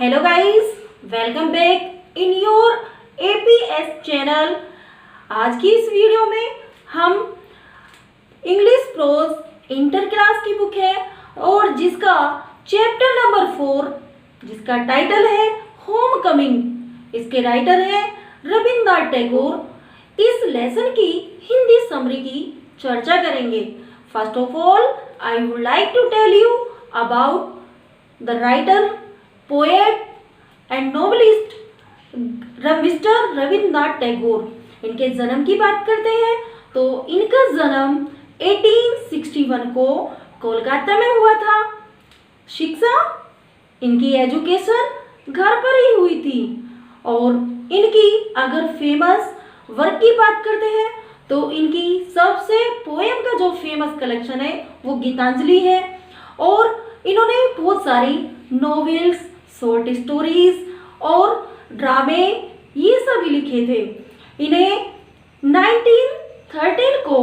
Hello guys, welcome back in your APS channel. आज की इस वीडियो में हम इंग्लिश प्रोज इंटर क्लास की बुक है और जिसका चैप्टर नंबर 4 जिसका टाइटल है होम कमिंग, इसके राइटर है रविन्द्रनाथ टैगोर। इस लेसन की हिंदी समरी की चर्चा करेंगे। First of all I would like to tell you about the writer, poet and novelist mister Rabindranath Tagore. इनके जन्म की बात करते हैं तो इनका जन्म 1861 को कोलकाता में हुआ था। शिक्षा, इनकी एजुकेशन घर पर ही हुई थी। और इनकी अगर फेमस वर्क की बात करते हैं तो इनकी सबसे पोएम का जो फेमस कलेक्शन है वो गीतांजलि है। और इन्होंने बहुत सारी नॉवेल्स, शॉर्ट स्टोरीज और ड्रामे ये सभी लिखे थे। इन्हें 1913 को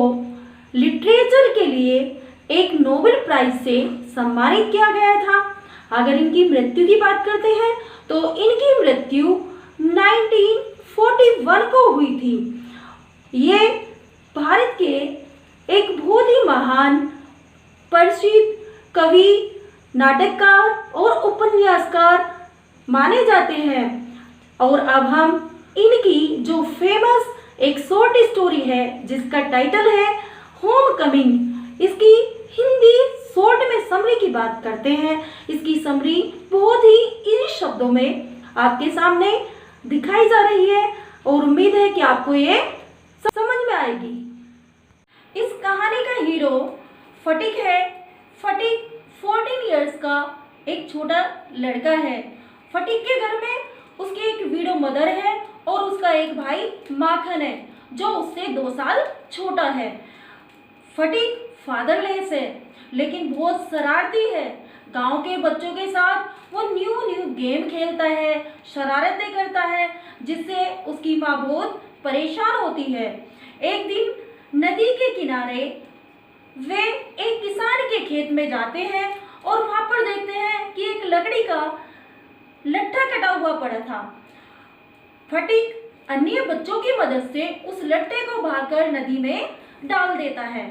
लिटरेचर के लिए एक नोबेल प्राइज से सम्मानित किया गया था। अगर इनकी मृत्यु की बात करते हैं तो इनकी मृत्यु 1941 को हुई थी। ये भारत के एक बहुत ही महान प्रसिद्ध कवि, नाटककार और उपन्यासकार माने जाते हैं। और अब हम इनकी जो फेमस एक शॉर्ट स्टोरी है जिसका टाइटल है होम कमिंग, इसकी हिंदी शॉर्ट में समरी की बात करते हैं। इसकी समरी बहुत ही इन शब्दों में आपके सामने दिखाई जा रही है और उम्मीद है कि आपको ये समझ में आएगी। इस कहानी का हीरो फटिक है। फटिक 14 इयर्स का एक छोटा लड़का है। फटिक के घर में उसकी एक विडो मदर है और उसका एक भाई माखन है जो उससे 2 साल छोटा है। फटिक फादरलेस है लेकिन बहुत शरारती है। गांव के बच्चों के साथ वो न्यू गेम खेलता है, शरारतें करता है, जिससे उसकी माँ बहुत परेशान होती है। एक दिन नदी के किनारे वे एक किसान के खेत में जाते हैं और वहां पर देखते हैं कि एक लकड़ी का लट्ठा कटा हुआ पड़ा था। फटिक अन्य बच्चों की मदद से उस लट्ठे को भागकर नदी में डाल देता है।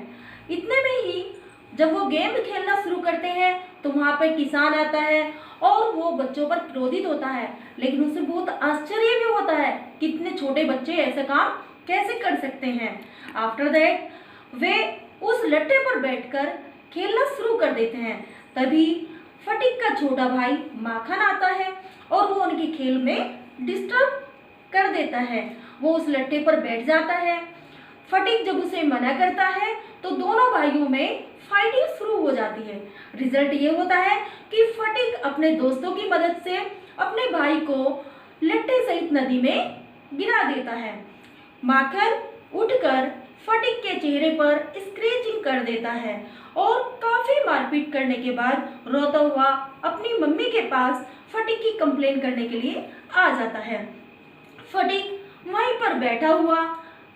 इतने में ही जब वो गेम खेलना शुरू करते हैं तो वहां पर किसान आता है और वो बच्चों पर क्रोधित होता है, लेकिन उसे बहुत आश्चर्य भी होता है कि इतने छोटे बच्चे ऐसा काम कैसे कर सकते हैं। आफ्टर दैट वे उस लट्ठे पर बैठकर खेलना शुरू कर देते हैं। तभी फटिक का छोटा भाई माखन आता है और वो उनके खेल में डिस्टर्ब कर देता है। वो उस लट्ठे पर बैठ जाता है। फटिक जब उसे मना करता है तो दोनों भाइयों में फाइटिंग शुरू हो जाती है। रिजल्ट ये होता है कि फटिक अपने दोस्तों की मदद से अपने भाई को लट्ठे सहित नदी में गिरा देता है। माखन उठकर फटिक के चेहरे पर स्क्रैचिंग कर देता है और काफी मारपीट करने के बाद रोता हुआ अपनी मम्मी के पास फटिक की कंप्लेन करने के लिए आ जाता है। फटिक वहीं पर बैठा हुआ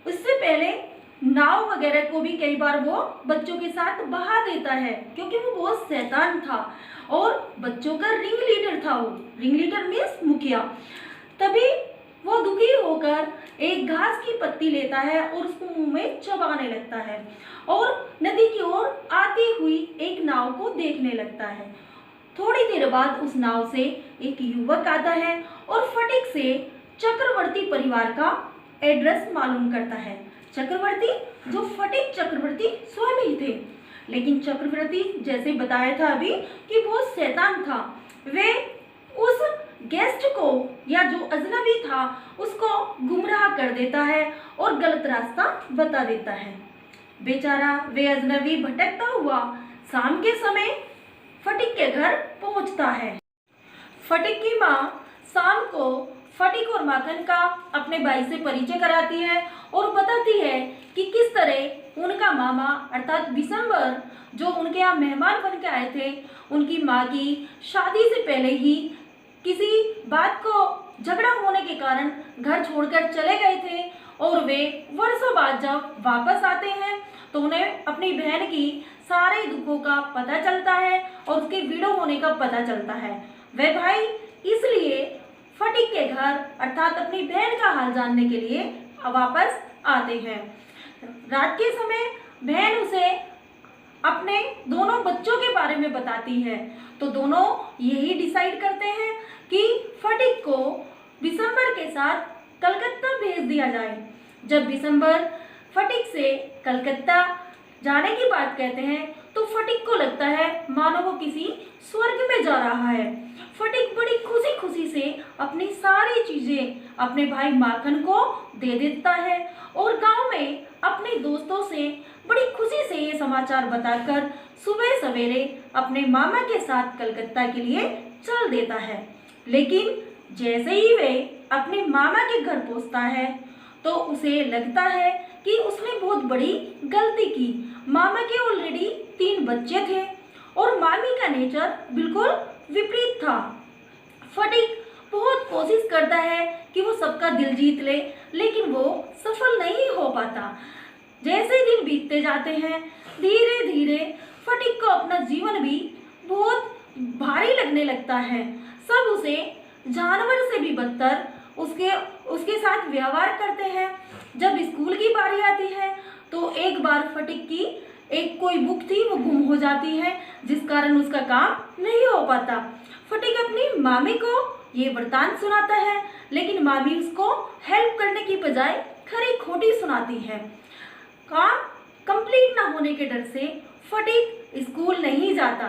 उससे पहले नाव वगैरह को भी कई बार वो बच्चों के साथ बहा देता है क्योंकि वो बहुत शैतान था और बच्चों का रिंग लीडर था। वो रिंग लीडर मीन्स मुखिया। तभी वो दुखी होकर एक घास की पत्ती लेता है और उसको मुंह में चबाने लगता है और नदी की ओर आती हुई एक नाव को देखने लगता है। थोड़ी देर बाद उस नाव से एक युवक आता है और फटिक से चक्रवर्ती परिवार का एड्रेस मालूम करता है। चक्रवर्ती जो फटिक चक्रवर्ती स्वयं ही थे, लेकिन चक्रवर्ती जैसे बताया था अभी कि बहुत शैतान था। वे उस गेस्ट को या जो अजनबी था उसको गुमराह कर देता है और गलत रास्ता बता देता है। बेचारा वे अजनबी भटकता हुआ शाम के समय फटिक के घर पहुंचता है। फटिक की माँ शाम को फटिक और माखन का अपने भाई से परिचय कराती है और बताती है कि किस तरह उनका मामा अर्थात दिसंबर जो उनके यहाँ मेहमान बन के आए थे, उनकी माँ की शादी से पहले ही किसी बात को झगड़ा होने के कारण घर छोड़कर चले गए थे और वे वर्षों बाद जब वापस आते हैं तो उन्हें अपनी बहन की सारे दुखों का पता चलता है और उसके विडो होने का पता चलता है। वे भाई इसलिए फटिक के घर अर्थात अपनी बहन का हाल जानने के लिए वापस आते हैं। रात के समय बहन उसे अपने दोनों बच्चों के बारे में बताती है, तो दोनों यही डिसाइड करते हैं कि फटिक को बिशंबर के साथ कलकत्ता भेज दिया जाए। जब बिशंबर फटिक से कलकत्ता जाने की बात कहते हैं तो फटिक को लगता है मानो वो किसी स्वर्ग में जा रहा है। फटिक बड़ी खुशी खुशी से अपनी सारी चीजें अपने भाई माखन को दे देता है और गांव में अपने दोस्तों से बड़ी खुशी से ये समाचार बताकर सुबह सवेरे अपने मामा के साथ कलकत्ता के लिए चल देता है। लेकिन जैसे ही वे अपने मामा के घर पहुंचता है तो उसे लगता है कि उसने बहुत बड़ी गलती की। मामा के ऑलरेडी 3 बच्चे थे और मामी का नेचर बिल्कुल विपरीत था। फटिक बहुत कोशिश करता है कि वो सबका दिल जीत ले, लेकिन वो सफल नहीं हो पाता। जैसे दिन बीतते जाते हैं धीरे धीरे फटिक को अपना जीवन भी बहुत भारी लगने लगता है। सब उसे जानवर से भी बदतर उसके साथ व्यवहार करते हैं। जब स्कूल की बारी आती है तो एक बार फटिक की एक कोई बुक थी वो गुम हो जाती है, जिस कारण उसका काम नहीं हो पाता। फटिक अपनी मामी को ये वरदान सुनाता है, लेकिन मामी उसको हेल्प करने की बजाय खरी खोटी सुनाती है। काम कंप्लीट ना होने के डर से फटिक स्कूल नहीं जाता,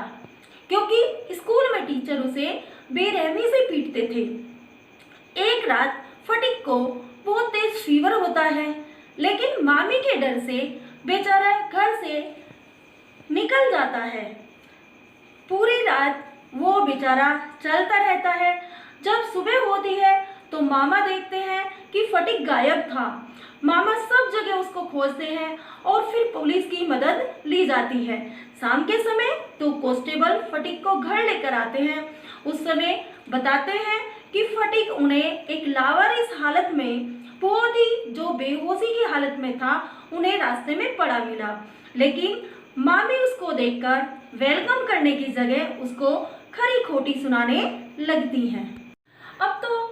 क्योंकि स्कूल में टीचर उसे बेरहमी से पीटते थे। एक रात फटिक को बहुत तेज फीवर होता है, लेकिन मामी के डर से बेचारा घर से निकल जाता है। पूरी रात वो बेचारा चलता रहता है। जब सुबह होती है तो मामा देखते हैं कि फटिक गायब था। मामा सब जगह उसको खोजते हैं और फिर पुलिस की मदद ली जाती है। शाम के समय तो कांस्टेबल फटिक को घर लेकर आते हैं। उस समय बताते हैं कि फटिक उन्हें एक लावारिस हालत में, बहुत ही जो बेहोशी की हालत में था, उन्हें रास्ते में पड़ा मिला। लेकिन मामी उसको देखकर वेलकम करने की जगह उसको खरी खोटी सुनाने लगती हैं। अब तो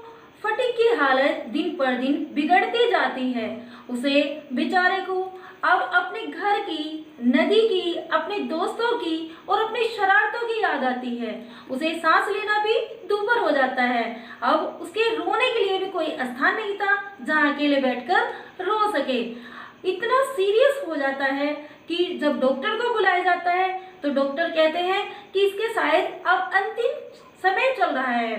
फटिक की हालत दिन पर दिन बिगड़ती जाती है। उसे बेचारे को अब अपने घर की, नदी की, अपने दोस्तों की और अपनी शरारतों की याद आती है। उसे सांस लेना भी दूभर हो जाता है। अब उसके रोने के लिए भी कोई स्थान नहीं था जहाँ अकेले बैठकर रो सके। इतना सीरियस हो जाता है कि जब डॉक्टर को बुलाया जाता है तो डॉक्टर कहते हैं कि इसके शायद अब अंतिम समय चल रहा है।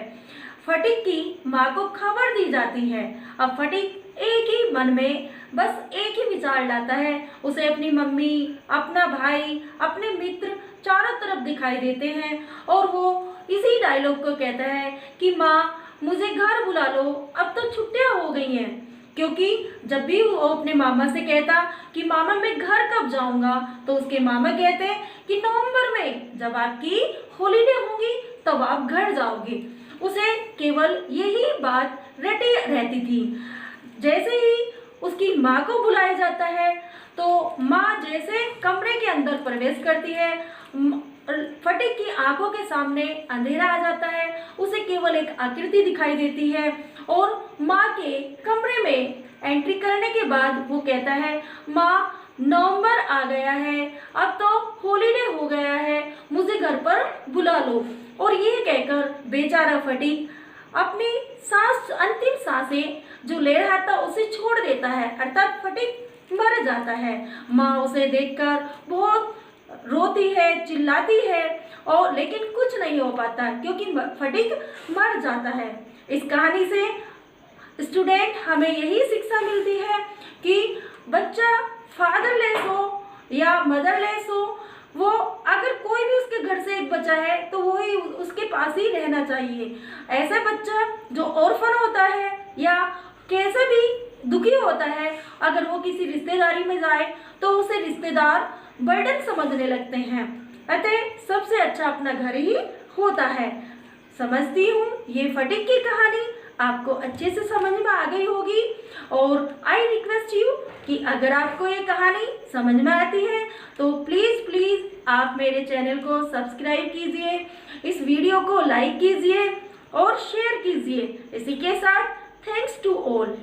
फटिक की माँ को खबर दी जाती है। अब फटिक एक ही मन में बस एक ही विचार लाता है। उसे अपनी मम्मी, अपना भाई, अपने मित्र चारों तरफ दिखाई देते हैं और वो इसी डायलॉग को कहता है कि माँ मुझे घर बुला लो, अब तो छुट्टियां हो गई हैं। क्योंकि जब भी वो अपने मामा से कहता कि मामा मैं घर कब जाऊंगा, तो उसके मामा कहते हैं कि नवंबर में जब आपकी हॉलीडे होंगी तब आप घर जाओगे। उसे केवल यही बात रटी रहती थी। जैसे ही उसकी माँ को बुलाया जाता है तो माँ जैसे कमरे के अंदर प्रवेश करती है, फटिक की आंखों के सामने अंधेरा आ जाता है। उसे केवल एक आकृति दिखाई देती है और माँ के कमरे में एंट्री करने के बाद वो कहता है, माँ नवंबर आ गया है, अब तो हॉलीडे हो गया है, मुझे घर पर बुला लो। और ये कहकर बेचारा फटिक अपनी सांस, अंतिम सांसें जो ले रहा था उसे छोड़ देता है, अर्थात फटिक मर जाता है। माँ उसे देखकर बहुत रोती है, चिल्लाती है, और लेकिन कुछ नहीं हो पाता क्योंकि फटिक मर जाता है। इस कहानी से स्टूडेंट हमें यही शिक्षा मिलती है कि बच्चा फादरलेस हो या मदरलेस हो, वो अगर कोई भी उसके घर से एक बच्चा है तो वो ही उसके पास ही रहना चाहिए। ऐसा बच्चा जो ऑर्फन होता है या कैसे भी दुखी होता है, अगर वो किसी रिश्तेदारी में जाए तो उसे रिश्तेदार बर्डन समझने लगते हैं। अतः सबसे अच्छा अपना घर ही होता है। समझती हूँ ये फटिक की कहानी आपको अच्छे से समझ में आ गई होगी, और आई रिक्वेस्ट यू कि अगर आपको ये कहानी समझ में आती है तो प्लीज़ आप मेरे चैनल को सब्सक्राइब कीजिए, इस वीडियो को लाइक कीजिए और शेयर कीजिए। इसी के साथ थैंक्स टू ऑल।